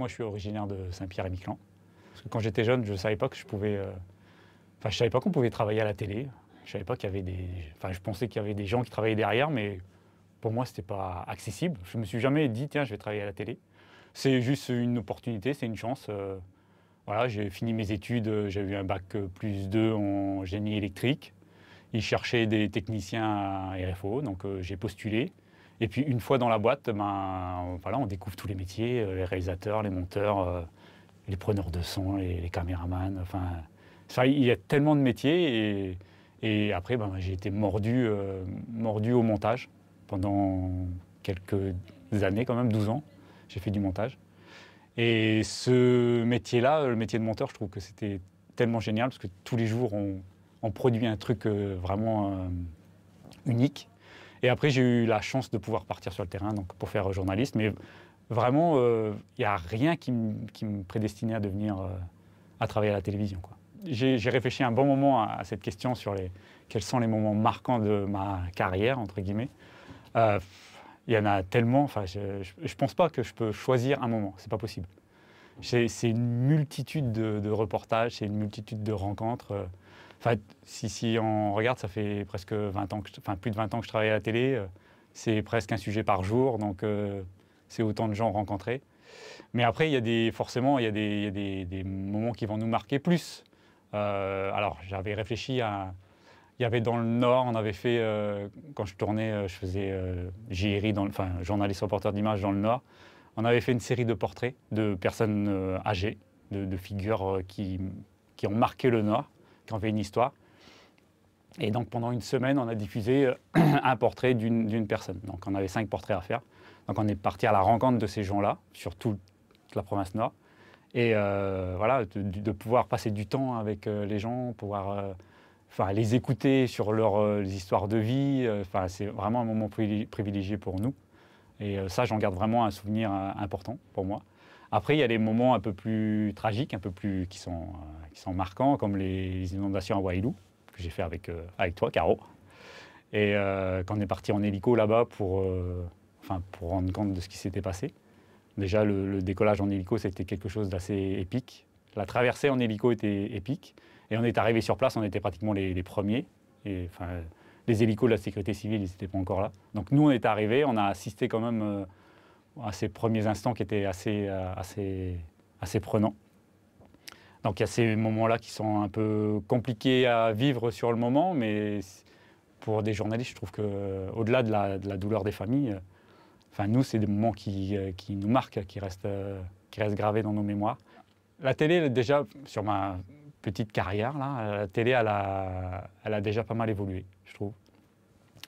moi je suis originaire de Saint-Pierre-et-Miquelon. Parce que quand j'étais jeune, je ne savais pas que je pouvais... Enfin, je savais pas qu'on pouvait travailler à la télé. Je savais pas qu'il y avait des... Enfin, je pensais qu'il y avait des gens qui travaillaient derrière, mais pour moi, c'était pas accessible. Je me suis jamais dit, tiens, je vais travailler à la télé. C'est juste une opportunité, c'est une chance. Voilà, j'ai fini mes études, j'ai eu un bac +2 en génie électrique. Ils cherchaient des techniciens à RFO, donc j'ai postulé. Et puis une fois dans la boîte, ben, voilà, on découvre tous les métiers, les réalisateurs, les monteurs, les preneurs de son, les caméramans. Enfin, il y a tellement de métiers. Et après, ben, j'ai été mordu au montage pendant quelques années, quand même 12 ans. J'ai fait du montage. Et ce métier-là, le métier de monteur, je trouve que c'était tellement génial parce que tous les jours, on produit un truc vraiment unique. Et après, j'ai eu la chance de pouvoir partir sur le terrain donc, pour faire journaliste. Mais vraiment, il n'y a rien qui me prédestinait à devenir, à travailler à la télévision, quoi. J'ai réfléchi un bon moment à cette question sur quels sont les moments marquants de ma carrière, entre guillemets. Il y en a tellement, enfin, je ne pense pas que je peux choisir un moment, c'est pas possible. C'est une multitude de reportages, c'est une multitude de rencontres. Enfin, si on regarde, ça fait presque 20 ans, plus de 20 ans que je travaille à la télé. C'est presque un sujet par jour, donc c'est autant de gens rencontrés. Mais après, forcément, il y a des moments qui vont nous marquer plus. Alors, j'avais réfléchi à... Il y avait dans le Nord, on avait fait, quand je tournais, je faisais JRI, journaliste reporter d'images dans le Nord. On avait fait une série de portraits de personnes âgées, de figures qui ont marqué le Nord, qui ont fait une histoire. Et donc pendant une semaine, on a diffusé un portrait d'une personne. Donc on avait 5 portraits à faire. Donc on est parti à la rencontre de ces gens-là, sur toute la province Nord. Et voilà, de pouvoir passer du temps avec les gens, pouvoir... les écouter sur leurs histoires de vie, c'est vraiment un moment privilégié pour nous. Et ça, j'en garde vraiment un souvenir important pour moi. Après, il y a des moments un peu plus tragiques, qui sont marquants, comme les inondations à Wahilou, que j'ai fait avec toi, Caro. Et quand on est parti en hélico là-bas pour rendre compte de ce qui s'était passé. Déjà, le décollage en hélico, c'était quelque chose d'assez épique. La traversée en hélico était épique. Et on est arrivé sur place, on était pratiquement les premiers. Et, les hélicos de la sécurité civile, ils n'étaient pas encore là. Donc nous, on est arrivés, on a assisté quand même à ces premiers instants qui étaient assez prenants. Donc il y a ces moments-là qui sont un peu compliqués à vivre sur le moment, mais pour des journalistes, je trouve qu'au-delà de la douleur des familles, nous, c'est des moments qui nous marquent, qui restent gravés dans nos mémoires. La télé, déjà, sur ma petite carrière, là, la télé, elle a déjà pas mal évolué, je trouve.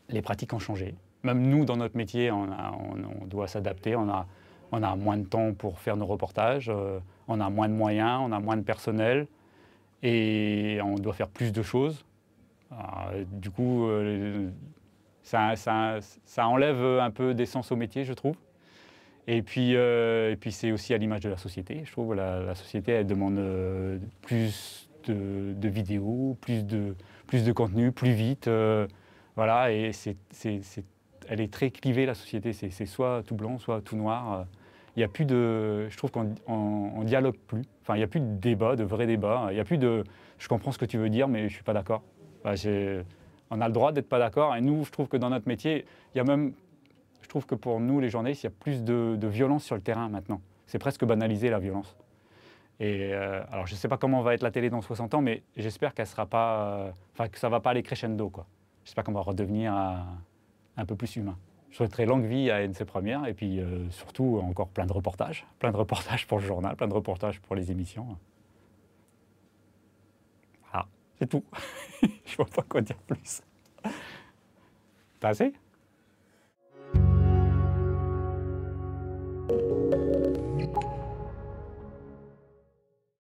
Les pratiques ont changé. Même nous, dans notre métier, on doit s'adapter. On a moins de temps pour faire nos reportages, on a moins de moyens, on a moins de personnel et on doit faire plus de choses. Du coup, ça enlève un peu d'essence au métier, je trouve. Et puis c'est aussi à l'image de la société. Je trouve que la société, elle demande plus de vidéos, plus de contenu, plus vite. Voilà, et elle est très clivée, la société. C'est soit tout blanc, soit tout noir. Il y a plus de... Je trouve qu'on dialogue plus. Enfin, il n'y a plus de débat, de vrai débat. Il n'y a plus de... Je comprends ce que tu veux dire, mais je ne suis pas d'accord. On a le droit d'être pas d'accord. Et nous, je trouve que dans notre métier, il y a même... Je trouve que pour nous, les journalistes, il y a plus de violence sur le terrain maintenant. C'est presque banalisé, la violence. Et alors, je ne sais pas comment va être la télé dans 60 ans, mais j'espère qu'elle sera pas... que ça ne va pas aller crescendo, quoi. J'espère qu'on va redevenir un peu plus humain. Je souhaiterais longue vie à NC Première et puis surtout encore plein de reportages pour le journal, plein de reportages pour les émissions. Ah, c'est tout. Je ne vois pas quoi dire plus. T'as assez ?